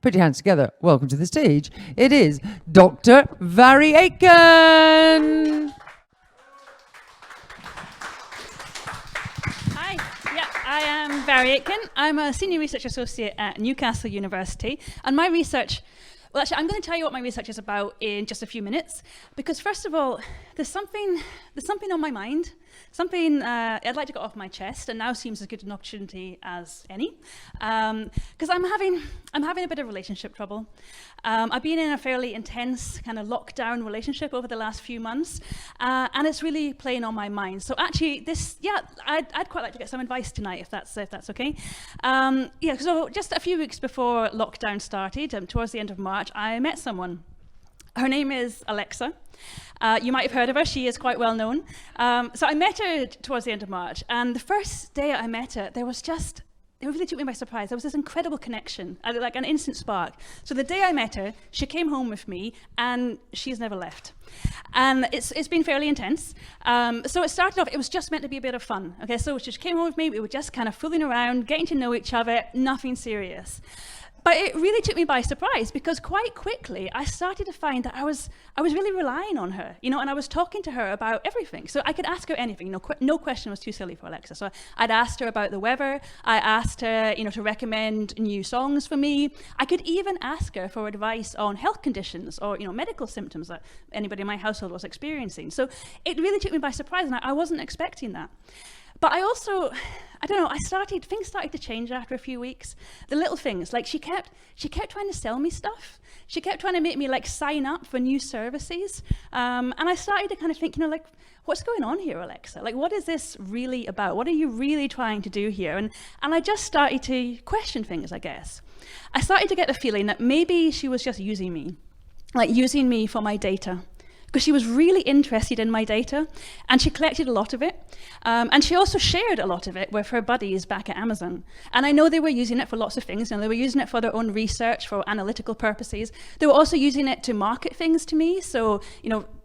Put your hands together. Welcome to the stage. It is Dr. Mhairi Aitken. Hi, I am Mhairi Aitken. I'm a senior research associate at Newcastle University, and my research, well, actually, I'm going to tell you what my research is about in just a few minutes, because first of all, there's something on my mind, something I'd like to get off my chest, and now seems as good an opportunity as any, because I'm having a bit of relationship trouble. I've been in a fairly intense kind of lockdown relationship over the last few months, and it's really playing on my mind. So actually, I'd quite like to get some advice tonight, if that's okay. So just a few weeks before lockdown started, towards the end of March, I met someone. Her name is Alexa. You might have heard of her. She is quite well known. So I met her towards the end of March, and the first day I met her, it really took me by surprise. There was this incredible connection, like an instant spark. So the day I met her, she came home with me, and she's never left. And it's been fairly intense. So it started off, it was just meant to be a bit of fun. Okay, so she came home with me, we were just kind of fooling around, getting to know each other, nothing serious. But it really took me by surprise, because quite quickly I started to find that I was really relying on her, and I was talking to her about everything. So I could ask her anything. No question was too silly for Alexa. So I'd asked her about the weather. I asked her, to recommend new songs for me. I could even ask her for advice on health conditions or, medical symptoms that anybody in my household was experiencing. So it really took me by surprise, and I wasn't expecting that. But I also, things started to change after a few weeks. The little things, like she kept trying to sell me stuff. She kept trying to make me sign up for new services. And I started to kind of think, what's going on here, Alexa? What is this really about? What are you really trying to do here? And I just started to question things, I guess. I started to get the feeling that maybe she was just using me, using me for my data. Because she was really interested in my data, and she collected a lot of it. And she also shared a lot of it with her buddies back at Amazon. And I know they were using it for lots of things. They were using it for their own research, for analytical purposes. They were also using it to market things to me. So,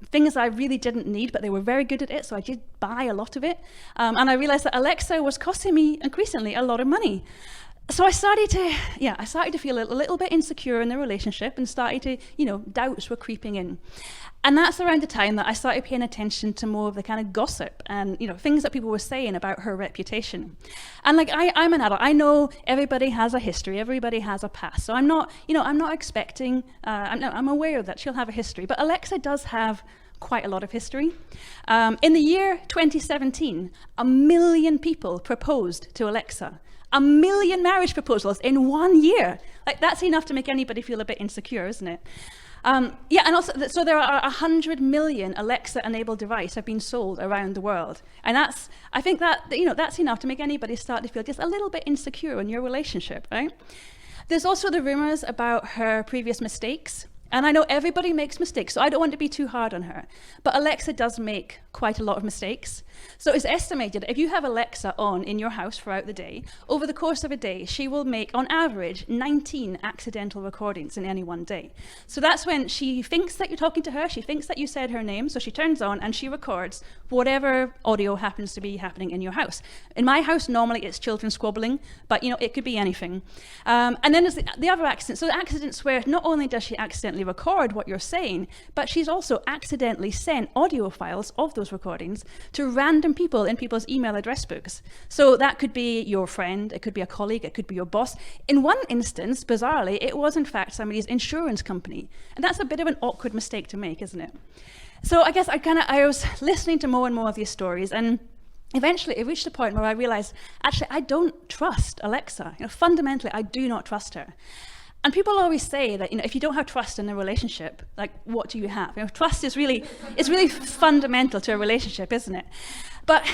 things I really didn't need, but they were very good at it. So I did buy a lot of it. And I realized that Alexa was costing me increasingly a lot of money. So I started to feel a little bit insecure in the relationship, and started to, doubts were creeping in. And that's around the time that I started paying attention to more of the kind of gossip and, things that people were saying about her reputation. And I'm an adult. I know everybody has a history, everybody has a past. So I'm not expecting, I'm aware that she'll have a history, but Alexa does have quite a lot of history. In the year 2017, 1 million people proposed to Alexa. 1 million marriage proposals in 1 year. That's enough to make anybody feel a bit insecure, isn't it? And also, so there are 100 million Alexa-enabled devices have been sold around the world. And I think that's enough to make anybody start to feel just a little bit insecure in your relationship, right? There's also the rumors about her previous mistakes. And I know everybody makes mistakes, so I don't want to be too hard on her. But Alexa does make quite a lot of mistakes. So it's estimated that if you have Alexa on in your house throughout the day, over the course of a day, she will make, on average, 19 accidental recordings in any one day. So that's when she thinks that you're talking to her, she thinks that you said her name, so she turns on and she records whatever audio happens to be happening in your house. In my house, normally it's children squabbling, but it could be anything. And then there's the other accidents. So the accidents where not only does she accidentally record what you're saying, but she's also accidentally sent audio files of those recordings to random people in people's email address books. So that could be your friend, it could be a colleague, it could be your boss. In one instance, bizarrely, it was in fact somebody's insurance company. And that's a bit of an awkward mistake to make, isn't it? So I guess I was listening to more and more of these stories, and eventually it reached a point where I realized, actually, I don't trust Alexa. Fundamentally, I do not trust her. And people always say that, if you don't have trust in a relationship, what do you have? Trust is really fundamental to a relationship, isn't it? But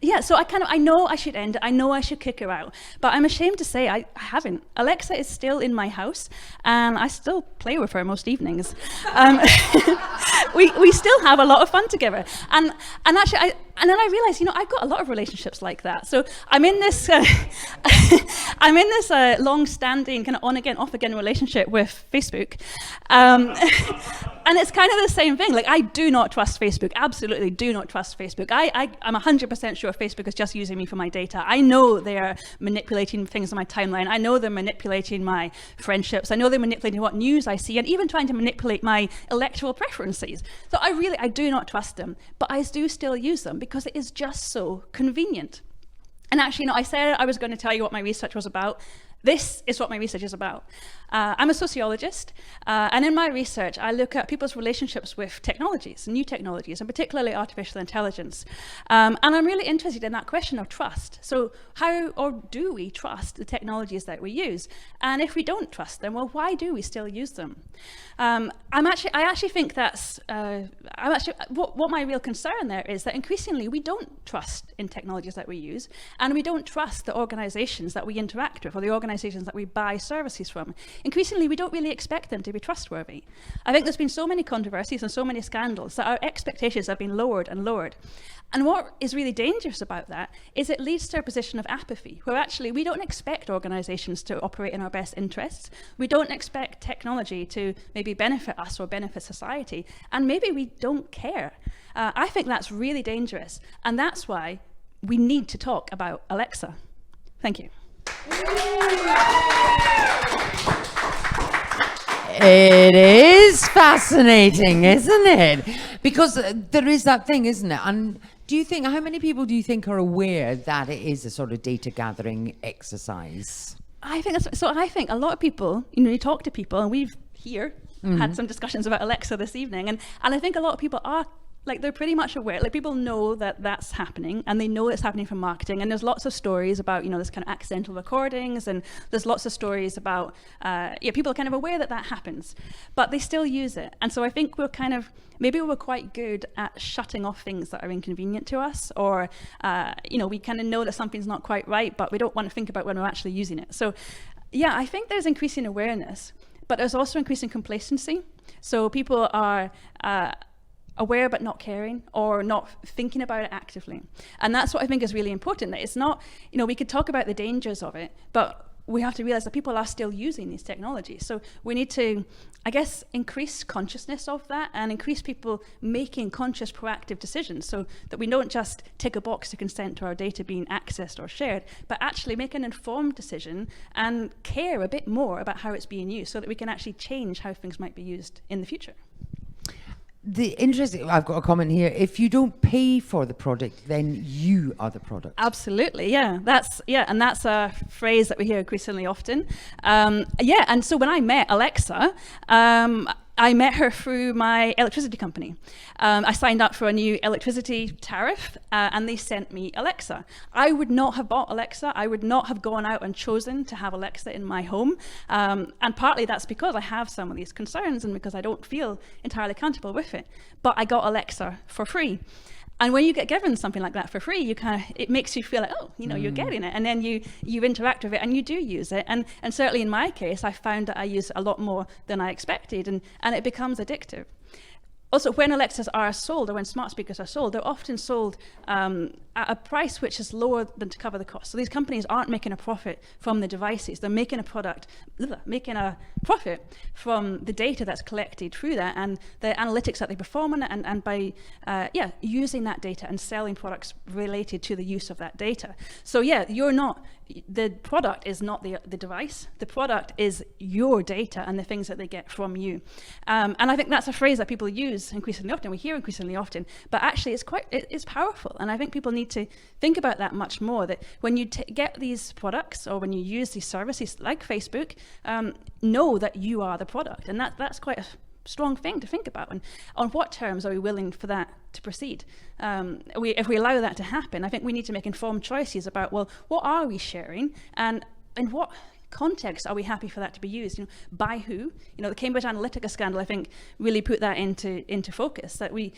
yeah, so I know I should end it. I know I should kick her out. But I'm ashamed to say I haven't. Alexa is still in my house, and I still play with her most evenings. We still have a lot of fun together. And actually, then I realized, I've got a lot of relationships like that. So I'm in this I'm in this long-standing kind of on-again, off-again relationship with Facebook. And it's kind of the same thing. Like, I do not trust Facebook. Absolutely do not trust Facebook. I'm 100% sure Facebook is just using me for my data. I know they are manipulating things on my timeline. I know they're manipulating my friendships. I know they're manipulating what news I see, and even trying to manipulate my electoral preferences. So I do not trust them, but I do still use them because it is just so convenient. And actually, I said I was going to tell you what my research was about. This is what my research is about. I'm a sociologist, and in my research, I look at people's relationships with technologies, new technologies, and particularly artificial intelligence. And I'm really interested in that question of trust. So how or do we trust the technologies that we use? And if we don't trust them, well, why do we still use them? I actually think that's, what my real concern there is that increasingly we don't trust in technologies that we use, and we don't trust the organizations that we interact with or the organizations that we buy services from. Increasingly, we don't really expect them to be trustworthy. I think there's been so many controversies and so many scandals that our expectations have been lowered and lowered. And what is really dangerous about that is it leads to a position of apathy, where actually we don't expect organizations to operate in our best interests. We don't expect technology to maybe benefit us or benefit society. And maybe we don't care. I think that's really dangerous. And that's why we need to talk about Alexa. Thank you. It is fascinating, isn't it? Because there is that thing, isn't it? And how many people do you think are aware that it is a sort of data gathering exercise? I think a lot of people, you talk to people, and we've here had some discussions about Alexa this evening, and I think a lot of people are, like, they're pretty much aware. Like, people know that that's happening, and they know it's happening from marketing. And there's lots of stories about, this kind of accidental recordings, and there's lots of stories about, people are kind of aware that that happens, but they still use it. And so I think maybe we're quite good at shutting off things that are inconvenient to us, or, we kind of know that something's not quite right, but we don't want to think about when we're actually using it. So, yeah, I think there's increasing awareness, but there's also increasing complacency. So people are aware but not caring, or not thinking about it actively. And that's what I think is really important. That it's not, we could talk about the dangers of it, but we have to realize that people are still using these technologies. So we need to, I guess, increase consciousness of that and increase people making conscious, proactive decisions, so that we don't just tick a box to consent to our data being accessed or shared, but actually make an informed decision and care a bit more about how it's being used, so that we can actually change how things might be used in the future. I've got a comment here. If you don't pay for the product, then you are the product. Absolutely, yeah. And that's a phrase that we hear increasingly often. And so when I met Alexa, I met her through my electricity company. I signed up for a new electricity tariff, and they sent me Alexa. I would not have bought Alexa. I would not have gone out and chosen to have Alexa in my home. And partly that's because I have some of these concerns and because I don't feel entirely comfortable with it. But I got Alexa for free. And when you get given something like that for free, it makes you feel like, you're getting it. And then you interact with it and you do use it. And certainly in my case, I found that I use it a lot more than I expected, and it becomes addictive. Also, when Alexas are sold, or when smart speakers are sold, they're often sold at a price which is lower than to cover the cost. So these companies aren't making a profit from the devices. They're making making a profit from the data that's collected through that and the analytics that they perform on it, and by using that data and selling products related to the use of that data. So the product is not the device. The product is your data and the things that they get from you. And I think that's a phrase that people use increasingly often. We hear increasingly often, but actually it's powerful. And I think people need to think about that much more, that when you get these products, or when you use these services like Facebook, know that you are the product. And that's quite a strong thing to think about. And on what terms are we willing for that to proceed? If we allow that to happen, I think we need to make informed choices about, well, what are we sharing, and in what context are we happy for that to be used? By who? The Cambridge Analytica scandal, I think, really put that into focus, that we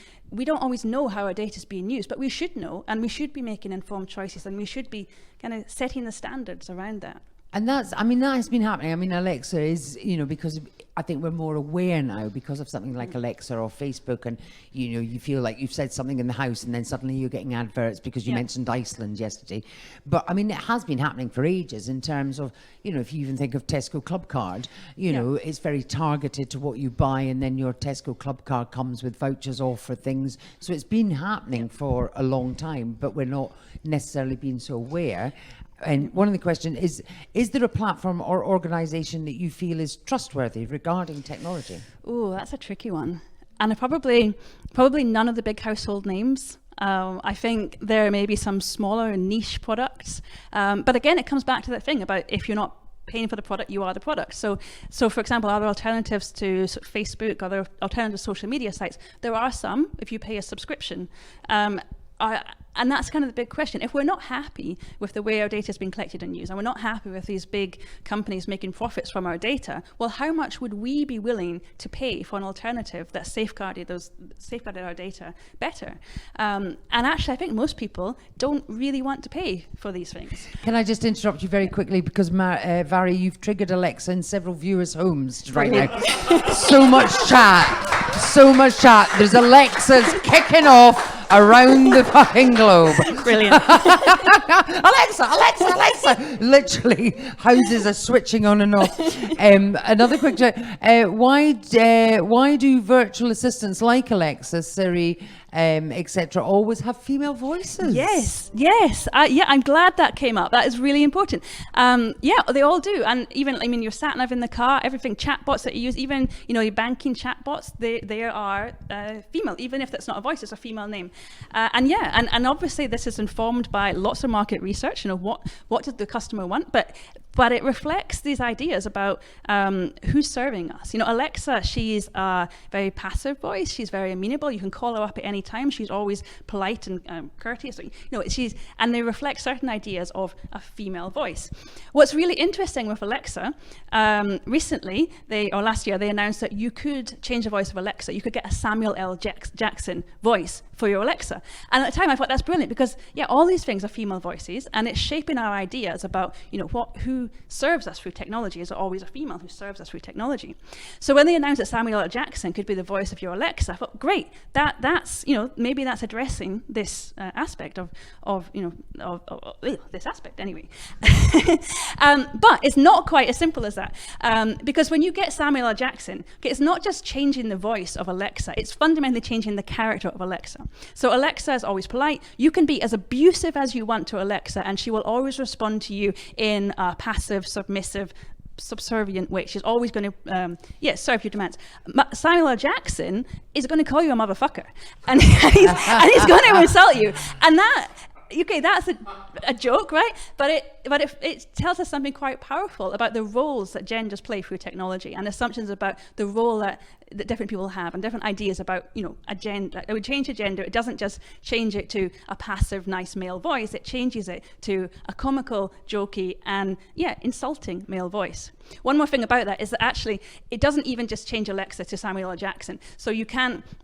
don't always know how our data is being used, but we should know, and we should be making informed choices, and we should be kind of setting the standards around that. And that has been happening. I mean, Alexa is, because I think we're more aware now because of something like Alexa or Facebook, and you feel like you've said something in the house and then suddenly you're getting adverts because you mentioned Iceland yesterday. But I mean, it has been happening for ages in terms of, if you even think of Tesco Club Card, it's very targeted to what you buy, and then your Tesco Club Card comes with vouchers off for things. So it's been happening for a long time, but we're not necessarily being so aware. And one of the questions is there a platform or organisation that you feel is trustworthy regarding technology? Oh, that's a tricky one. And probably none of the big household names. I think there may be some smaller niche products. But again, it comes back to that thing about if you're not paying for the product, you are the product. So for example, other alternatives to Facebook, other alternative social media sites, there are some if you pay a subscription. And that's kind of the big question. If we're not happy with the way our data has been collected and used, and we're not happy with these big companies making profits from our data, well, how much would we be willing to pay for an alternative that safeguarded our data better? And actually, I think most people don't really want to pay for these things. Can I just interrupt you very quickly, because Mhairi, you've triggered Alexa in several viewers' homes right now. So much chat. There's Alexas kicking off around the fucking globe. Brilliant. Alexa. Literally, houses are switching on and off. Another quick check. Why do virtual assistants like Alexa, Siri, etc., always have female voices? Yes. I'm glad that came up. That is really important. They all do. And even, your sat nav in the car, everything, chatbots that you use, even, your banking chatbots, they are female. Even if that's not a voice, it's a female name. And obviously this is informed by lots of market research. What does the customer want? But it reflects these ideas about who's serving us. Alexa, she's a very passive voice. She's very amenable. You can call her up at any time. She's always polite and courteous. And they reflect certain ideas of a female voice. What's really interesting with Alexa, recently, last year, they announced that you could change the voice of Alexa. You could get a Samuel L. Jackson voice for your Alexa. And at the time, I thought that's brilliant because, all these things are female voices, and it's shaping our ideas about, who serves us through technology. Is it always a female who serves us through technology? So when they announced that Samuel L. Jackson could be the voice of your Alexa, I thought, great, that's maybe that's addressing this aspect of this aspect anyway. But it's not quite as simple as that, because when you get Samuel L. Jackson, it's not just changing the voice of Alexa, it's fundamentally changing the character of Alexa. So Alexa is always polite. You can be as abusive as you want to Alexa, and she will always respond to you in a passive, submissive, subservient way. She's always going to serve your demands. Samuel L. Jackson is going to call you a motherfucker, and he's going to insult you, and that's a joke, right? But it tells us something quite powerful about the roles that genders play through technology, and assumptions about the role that different people have, and different ideas about, a gender. It would change a gender. It doesn't just change it to a passive, nice male voice. It changes it to a comical, jokey, and insulting male voice. One more thing about that is that actually it doesn't even just change Alexa to Samuel L. Jackson. So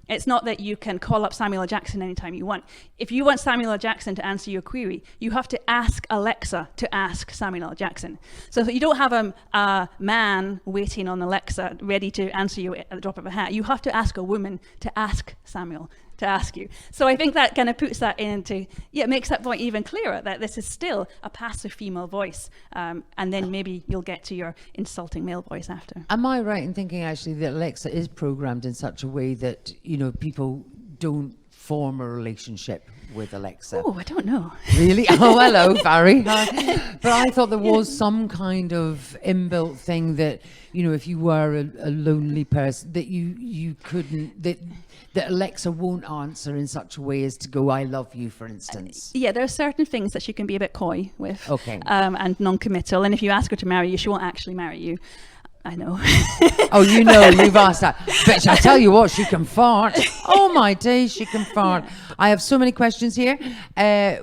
it's not that you can call up Samuel L. Jackson anytime you want. If you want Samuel L. Jackson to answer your query, you have to ask Alexa to ask Samuel L. Jackson. So you don't have a man waiting on Alexa ready to answer you at the drop of a hat. You have to ask a woman to ask Samuel to ask you. So I think that kind of puts that into, makes that point even clearer, that this is still a passive female voice, and then maybe you'll get to your insulting male voice after. Am I right in thinking actually that Alexa is programmed in such a way that, people don't form a relationship with Alexa? Oh, I don't know. Really? Oh, hello, Barry. But I thought there was some kind of inbuilt thing that, if you were a lonely person, that you couldn't, that Alexa won't answer in such a way as to go, I love you, for instance. There are certain things that she can be a bit coy with. Okay. And non-committal. And if you ask her to marry you, she won't actually marry you. I know. Oh, you've asked that. But I tell you what, she can fart. Oh my days, she can fart. I have so many questions here.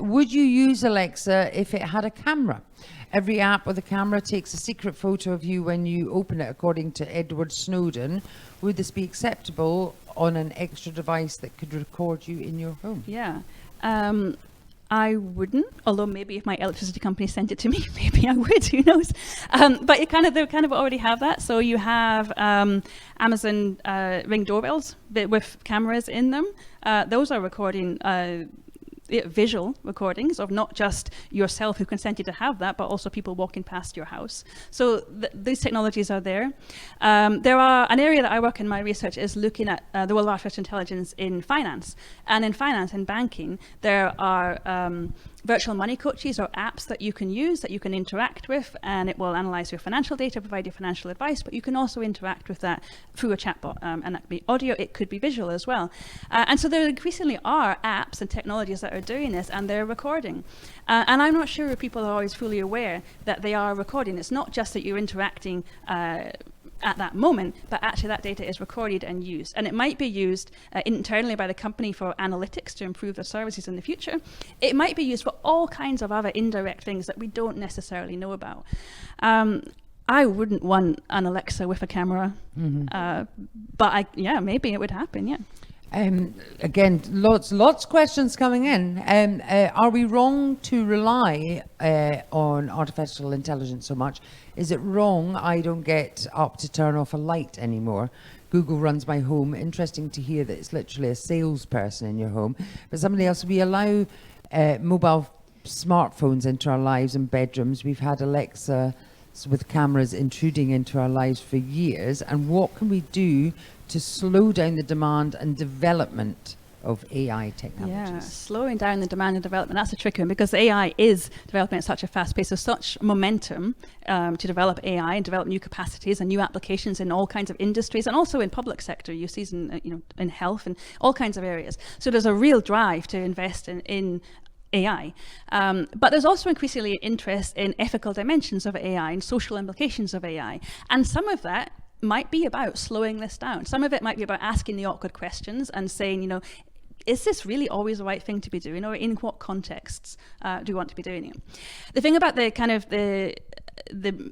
Would you use Alexa if it had a camera? Every app with a camera takes a secret photo of you when you open it, according to Edward Snowden. Would this be acceptable on an extra device that could record you in your home? Yeah. I wouldn't, although maybe if my electricity company sent it to me, maybe I would, who knows. But they kind of already have that. So you have Amazon Ring doorbells with cameras in them. Those are recording visual recordings of not just yourself who consented to have that, but also people walking past your house. So these technologies are there. There are an area that I work in my research is looking at the role of artificial intelligence in finance. And in finance and banking, there are virtual money coaches or apps that you can use, that you can interact with, and it will analyze your financial data, provide you financial advice, but you can also interact with that through a chatbot, and that could be audio, it could be visual as well. And so there increasingly are apps and technologies that are doing this, and they're recording. And I'm not sure if people are always fully aware that they are recording. It's not just that you're interacting at that moment, but actually that data is recorded and used. And it might be used internally by the company for analytics to improve their services in the future. It might be used for all kinds of other indirect things that we don't necessarily know about. I wouldn't want an Alexa with a camera, but maybe it would happen, yeah. Again, lots of questions coming in. Are we wrong to rely on artificial intelligence so much? Is it wrong I don't get up to turn off a light anymore? Google runs my home. Interesting to hear that it's literally a salesperson in your home. But somebody else, we allow mobile smartphones into our lives and bedrooms. We've had Alexa with cameras intruding into our lives for years. And what can we do to slow down the demand and development of AI technologies? Yeah, slowing down the demand and development, that's a tricky one, because AI is developing at such a fast pace. There's such momentum to develop AI and develop new capacities and new applications in all kinds of industries, and also in public sector uses, in health and all kinds of areas. So there's a real drive to invest in AI. But there's also increasingly interest in ethical dimensions of AI and social implications of AI. And some of that might be about slowing this down. Some of it might be about asking the awkward questions and saying, is this really always the right thing to be doing, or in what contexts do you want to be doing it? The thing about the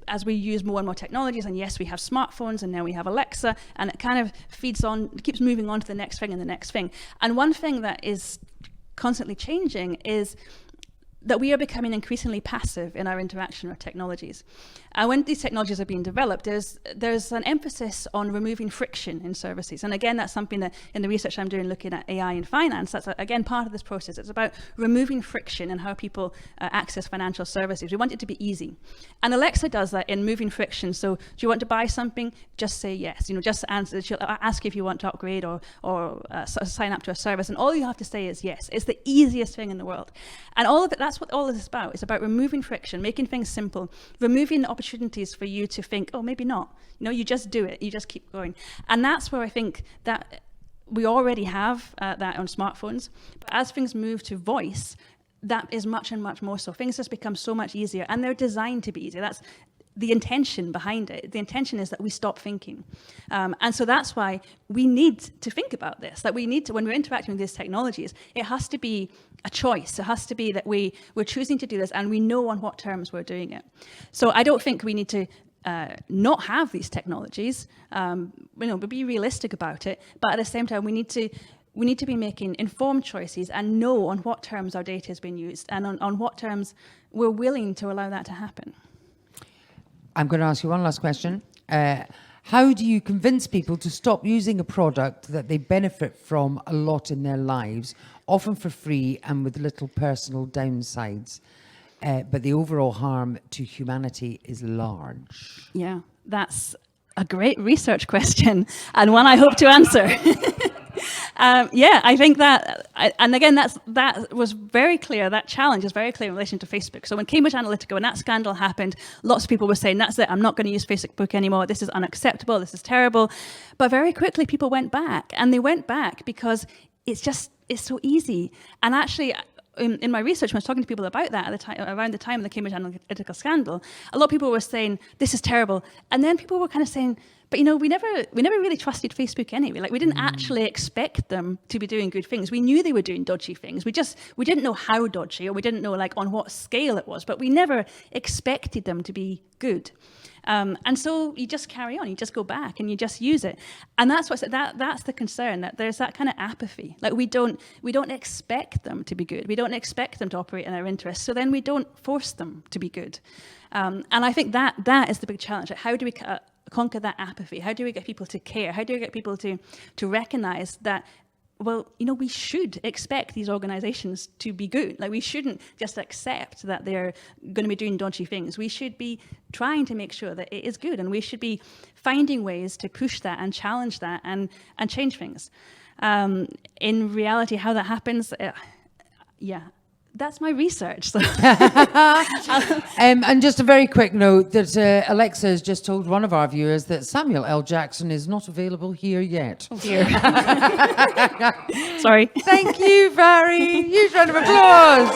as we use more and more technologies, and yes, we have smartphones, and now we have Alexa, and it kind of feeds on, it keeps moving on to the next thing and the next thing. And one thing that is constantly changing is that we are becoming increasingly passive in our interaction with technologies. When these technologies are being developed, there's an emphasis on removing friction in services. And again, that's something that in the research I'm doing looking at AI in finance, that's again part of this process. It's about removing friction in how people access financial services. We want it to be easy. And Alexa does that in moving friction. So do you want to buy something? Just say yes. Just answer. She'll ask you if you want to upgrade or sign up to a service. And all you have to say is yes. It's the easiest thing in the world. And all of it, that's what all of this is about. It's about removing friction, making things simple, removing the opportunities for you to think, oh, maybe not. You just do it. You just keep going. And that's where I think that we already have that on smartphones. But as things move to voice, that is much and much more so. Things just become so much easier, and they're designed to be easier. That's the intention behind it. The intention is that we stop thinking. And so that's why we need to think about this, that we need to, when we're interacting with these technologies, it has to be a choice. It has to be that we're choosing to do this, and we know on what terms we're doing it. So I don't think we need to not have these technologies, but be realistic about it. But at the same time, we need to be making informed choices and know on what terms our data is being used, and on what terms we're willing to allow that to happen. I'm going to ask you one last question. How do you convince people to stop using a product that they benefit from a lot in their lives, often for free and with little personal downsides, but the overall harm to humanity is large? Yeah, that's a great research question, and one I hope to answer. I think that, and again, that was very clear, that challenge is very clear in relation to Facebook. So when Cambridge Analytica, when that scandal happened, lots of people were saying, that's it, I'm not going to use Facebook anymore, this is unacceptable, this is terrible. But very quickly people went back, and they went back because it's so easy. And actually, in my research, when I was talking to people about that at the time, around the time of the Cambridge Analytica scandal, a lot of people were saying, this is terrible. And then people were kind of saying, But, you know, we never really trusted Facebook anyway. Like, we didn't actually expect them to be doing good things. We knew they were doing dodgy things. We didn't know how dodgy, or we didn't know, like, on what scale it was, but we never expected them to be good. And so you just carry on, you just go back and you just use it. And that's that's the concern, that there's that kind of apathy. Like, we don't expect them to be good. We don't expect them to operate in our interests. So then we don't force them to be good. And I think that is the big challenge. Like, how do we conquer that apathy? How do we get people to care? How do we get people to recognize that, well, you know, we should expect these organizations to be good. Like, we shouldn't just accept that they're going to be doing dodgy things. We should be trying to make sure that it is good, and we should be finding ways to push that and challenge that and change things. In reality, how that happens, that's my research. So. And just a very quick note that Alexa has just told one of our viewers that Samuel L. Jackson is not available here yet. Oh dear. Sorry. Thank you, Mhairi. Huge round of applause.